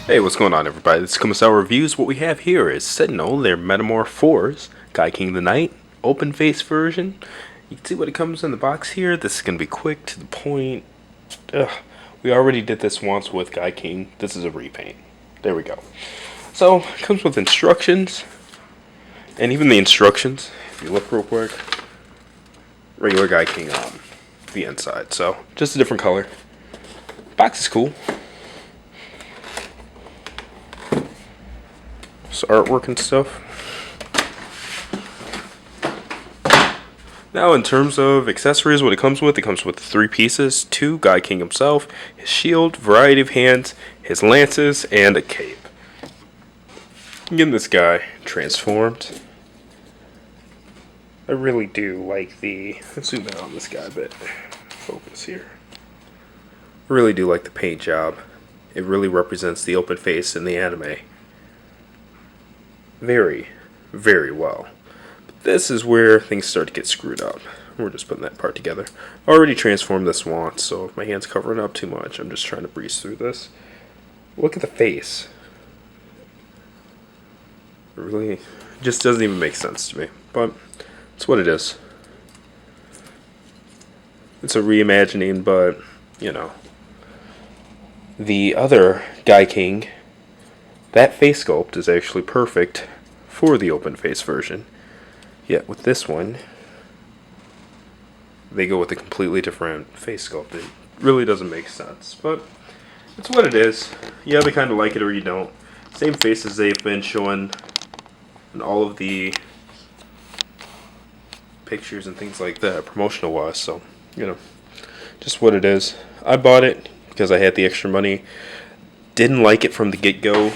Hey, what's going on, everybody? This is Kumasawa Reviews. What we have here is Sen-ti-nel, their Metamorph 4s, Gaiking the Knight, open face version. You can see what it comes in the box here. This is going to be quick, to the point. Ugh. We already did this once with Gaiking. This is a repaint. There we go. So, it comes with instructions, and even the instructions, if you look real quick, regular Gaiking on the inside. So, just a different color. Box is cool. Artwork and stuff. Now, in terms of accessories, what it comes with 3 pieces: 2 Gaiking himself, his shield, variety of hands, his lances, and a cape. Getting this guy transformed. I really do like the. Let's zoom out on this guy a bit. Focus here. I really do like the paint job. It really represents the open face in the anime very, very well. But this is where things start to get screwed up. We're just putting that part together. I already transformed this once, so if my hand's covering up too much, I'm just trying to breeze through this. Look at the face. It really just doesn't even make sense to me. But it's what it is. It's a reimagining, but, you know. The other Gaiking, that face sculpt is actually perfect for the open face version. Yet with this one, they go with a completely different face sculpt. It really doesn't make sense, but it's what it is. You either kind of like it or you don't. Same faces they've been showing in all of the pictures and things like that, promotional wise. So, you know, just what it is. I bought it because I had the extra money. Didn't like it from the get-go.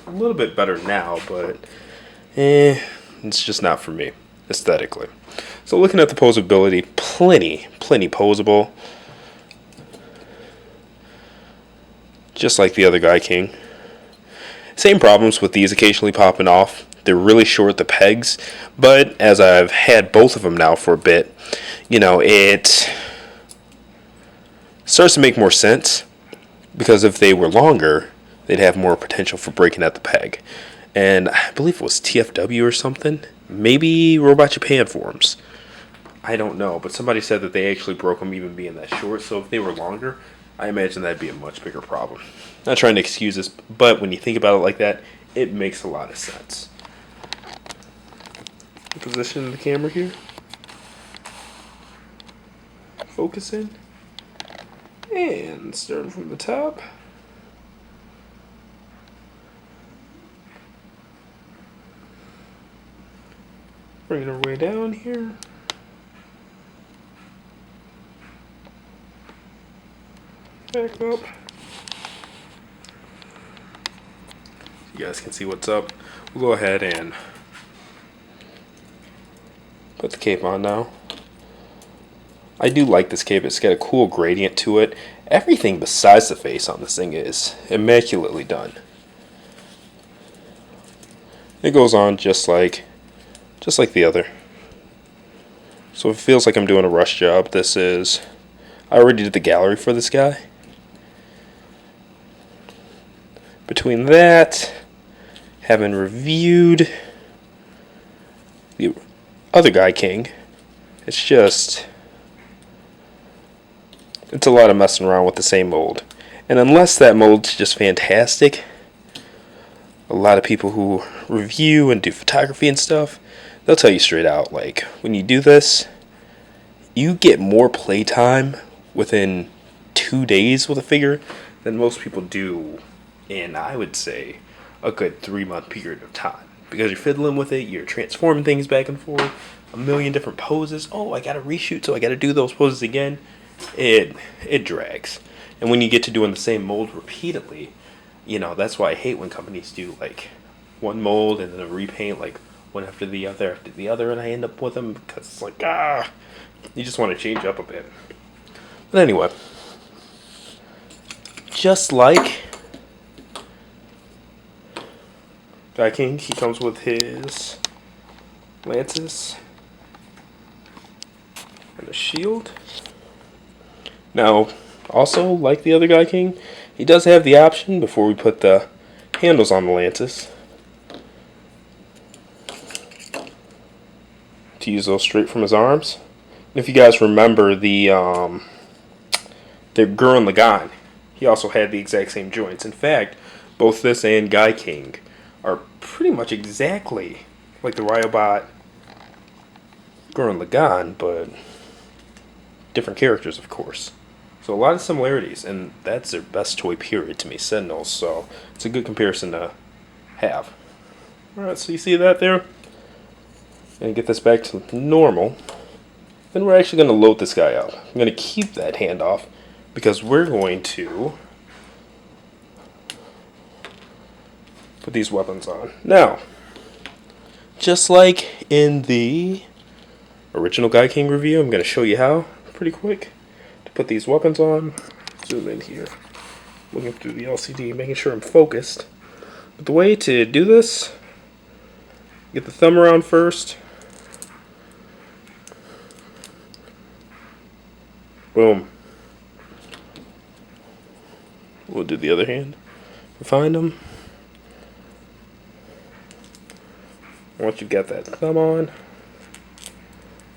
A little bit better now, but it's just not for me aesthetically. So looking at the posability, plenty posable, just like the other Gaiking. Same problems with these occasionally popping off. They're really short, the pegs, but as I've had both of them now for a bit, you know, it starts to make more sense, because if they were longer, they'd have more potential for breaking at the peg. And I believe it was TFW or something. Maybe Robot Japan forums. I don't know, but somebody said that they actually broke them even being that short. So if they were longer, I imagine that'd be a much bigger problem. Not trying to excuse this, but when you think about it like that, it makes a lot of sense. Position the camera here. Focus in. And starting from the top. Bringing our way down here. Back up. You guys can see what's up. We'll go ahead and put the cape on now. I do like this cape. It's got a cool gradient to it. Everything besides the face on this thing is immaculately done. It goes on just like the other. So it feels like I'm doing a rush job. I already did the gallery for this guy. Between that, having reviewed the other Gaiking, it's a lot of messing around with the same mold. And unless that mold's just fantastic, a lot of people who review and do photography and stuff, they'll tell you straight out, like, when you do this, you get more playtime within 2 days with a figure than most people do in, I would say, a good 3-month period of time. Because you're fiddling with it, you're transforming things back and forth, a million different poses. Oh, I gotta reshoot, so I gotta do those poses again. It drags. And when you get to doing the same mold repeatedly, you know, that's why I hate when companies do, like, one mold and then a repaint, like, one after the other, and I end up with them because it's like, you just want to change up a bit. But anyway, just like Gaiking, he comes with his lances and a shield. Now, also, like the other Gaiking, He does have the option, before we put the handles on the lances, to use those straight from his arms. If you guys remember the Gurren Lagann, he also had the exact same joints. In fact, both this and Gaiking are pretty much exactly like the Ryobot Gurren Lagann, but different characters, of course. So a lot of similarities, and that's their best toy period to me, Sentinels. So it's a good comparison to have. Alright, so you see that there? And get this back to normal. Then we're actually going to load this guy up. I'm going to keep that hand off because we're going to put these weapons on. Now, just like in the original Gaiking review, I'm going to show you how pretty quick to put these weapons on. Zoom in here, looking through the LCD, making sure I'm focused. But the way to do this, get the thumb around first. Boom. We'll do the other hand. Find them. Once you get that thumb on,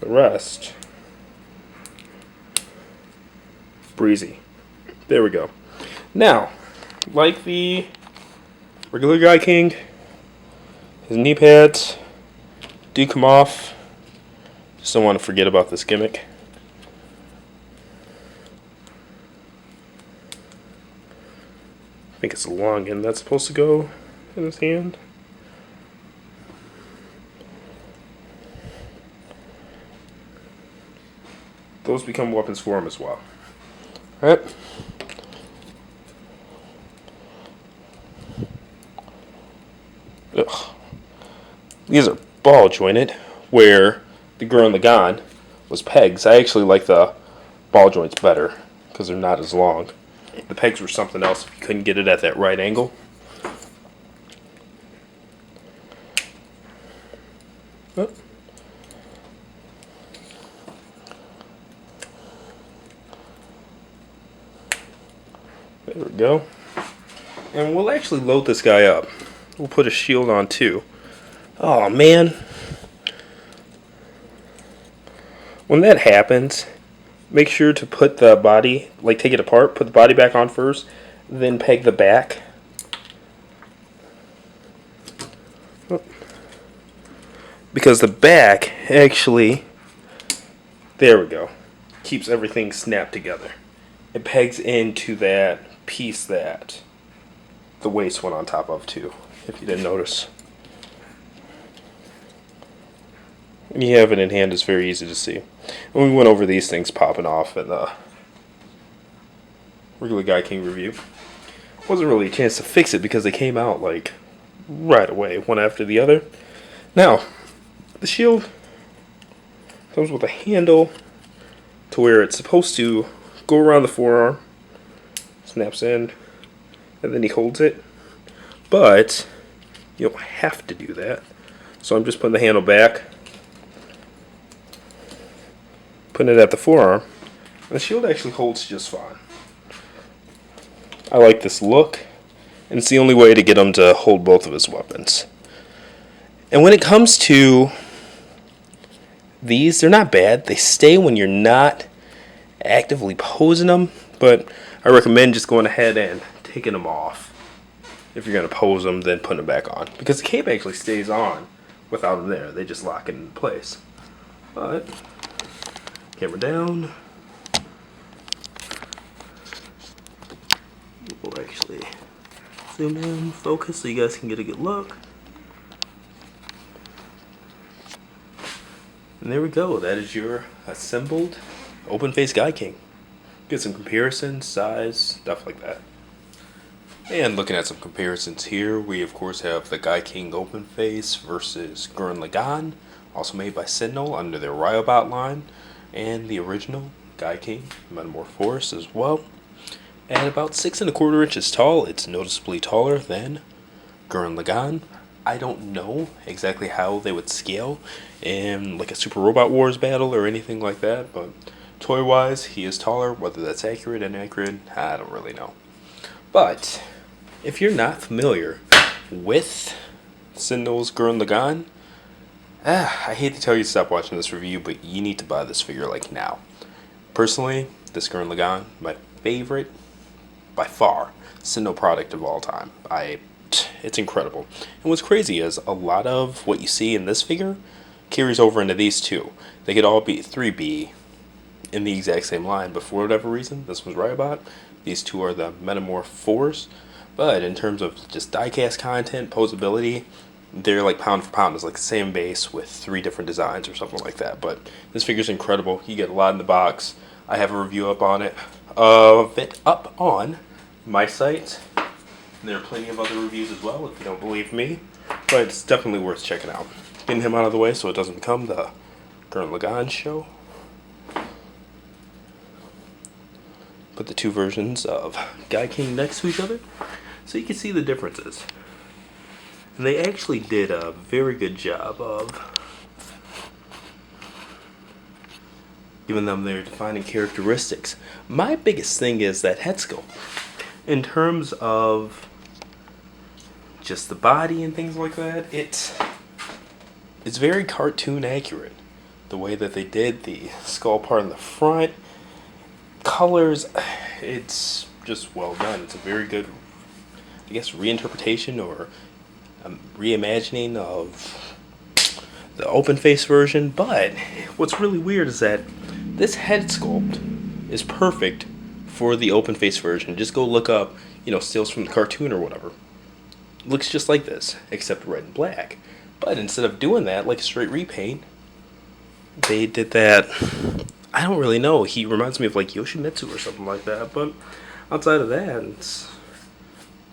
the rest, breezy. There we go. Now, like the regular Gaiking, his knee pads do come off. Just don't want to forget about this gimmick. I think it's the long end that's supposed to go in his hand. Those become weapons for him as well. Alright. Ugh. These are ball jointed, where the Gurren Lagann was pegs. I actually like the ball joints better because they're not as long. The pegs were something else if you couldn't get it at that right angle. Oh. There we go. And we'll actually load this guy up. We'll put a shield on too. Oh man. When that happens, make sure to put the body, like take it apart, put the body back on first, then peg the back. Because the back actually, there we go, keeps everything snapped together. It pegs into that piece that the waist went on top of too, if you didn't notice. When you have it in hand, it's very easy to see. And we went over these things popping off in the regular Gaiking review. Wasn't really a chance to fix it because they came out like right away, one after the other. Now, the shield comes with a handle to where it's supposed to go around the forearm, snaps in, and then he holds it. But you don't have to do that. So I'm just putting the handle back, putting it at the forearm, and the shield actually holds just fine. I like this look, and it's the only way to get him to hold both of his weapons. And when it comes to these, they're not bad. They stay when you're not actively posing them, but I recommend just going ahead and taking them off. If you're going to pose them, then putting them back on. Because the cape actually stays on without them there. They just lock it in place. But, camera down. We'll actually zoom in, focus so you guys can get a good look. And there we go. That is your assembled open face Gaiking. Get some comparisons, size, stuff like that. And looking at some comparisons here, we of course have the Gaiking open face versus Gurren Lagann, also made by Sen-ti-nel under their Ryobot line, and the original Gaiking Metamorphosis as well. At about 6¼ inches tall, it's noticeably taller than Gurren Lagann. I don't know exactly how they would scale in like a Super Robot Wars battle or anything like that, but toy-wise, he is taller. Whether that's accurate, inaccurate, I don't really know. But if you're not familiar with Sen-ti-nel's Gurren Lagann, I hate to tell you to stop watching this review, but you need to buy this figure like now. Personally, this Gurren Lagann, my favorite by far Sen-ti-nel product of all time. It's incredible. And what's crazy is a lot of what you see in this figure carries over into these two. They could all be 3B in the exact same line, but for whatever reason, this was right about. These two are the Metamorph 4s, but in terms of just diecast content, posability, they're like pound for pound. It's like the same base with 3 different designs or something like that. But this figure's incredible. You get a lot in the box. I have a review up on it, up on my site. And there are plenty of other reviews as well if you don't believe me, but it's definitely worth checking out. Getting him out of the way so it doesn't become the Gurren Lagann show. Put the two versions of Gaiking next to each other so you can see the differences. And they actually did a very good job of giving them their defining characteristics. My biggest thing is that head sculpt. In terms of just the body and things like that, it's very cartoon accurate. The way that they did the skull part in the front, colors, it's just well done. It's a very good, I guess, reinterpretation or reimagining of the open face version. But what's really weird is that this head sculpt is perfect for the open face version. Just go look up, stills from the cartoon or whatever. Looks just like this, except red and black. But instead of doing that like a straight repaint, they did that. I don't really know. He reminds me of like Yoshimitsu or something like that. But outside of that, it's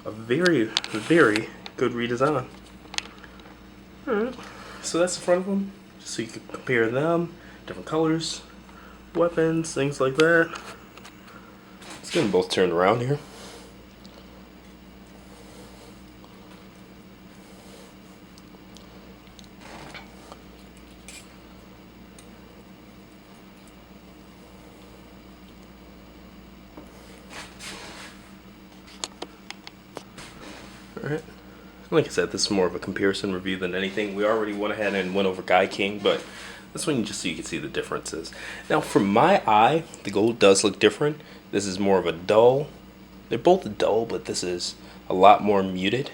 a very, very good redesign. Alright, so that's the front of them. Just so you can compare them, different colors, weapons, things like that. Let's get them both turned around here. Alright. Like I said, this is more of a comparison review than anything. We already went ahead and went over Gaiking, but this one just so you can see the differences. Now, from my eye, the gold does look different. This is more of a dull. They're both dull, but this is a lot more muted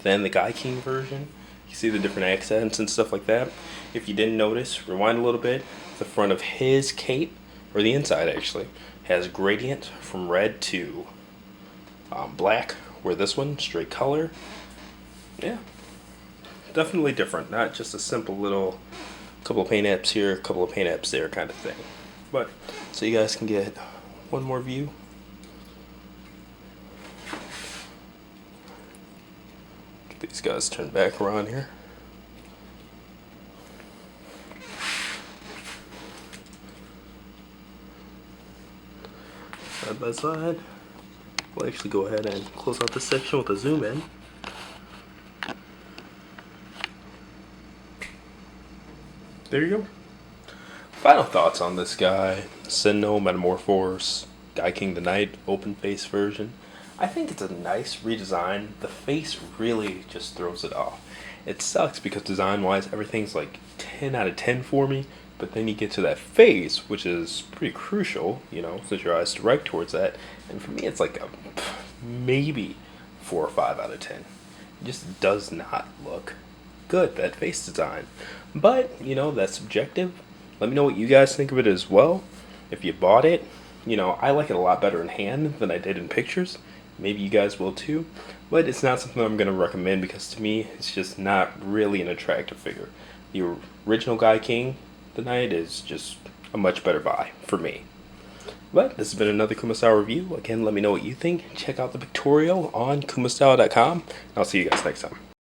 than the Gaiking version. You see the different accents and stuff like that. If you didn't notice, rewind a little bit. The front of his cape, or the inside actually, has gradient from red to black, where this one, straight color. Yeah, definitely different. Not just a simple little couple of paint apps here, a couple of paint apps there kind of thing. But, so you guys can get one more view. Get these guys turned back around here. Side by side. We'll actually go ahead and close out this section with a zoom in. There you go. Final thoughts on this guy. Sen-ti-nel Metamorphose, Gaiking the Knight, open face version. I think it's a nice redesign. The face really just throws it off. It sucks because design wise everything's like 10 out of 10 for me. But then you get to that face, which is pretty crucial, since your eyes direct towards that. And for me, it's like a maybe 4 or 5 out of 10. It just does not look good, that face design. But, that's subjective. Let me know what you guys think of it as well. If you bought it, I like it a lot better in hand than I did in pictures. Maybe you guys will too. But it's not something I'm going to recommend because to me, it's just not really an attractive figure. The original Gaiking the Knight is just a much better buy for me. But this has been another Kumastyle review. Again, let me know what you think. Check out the Pictorial on kumastyle.com. I'll see you guys next time.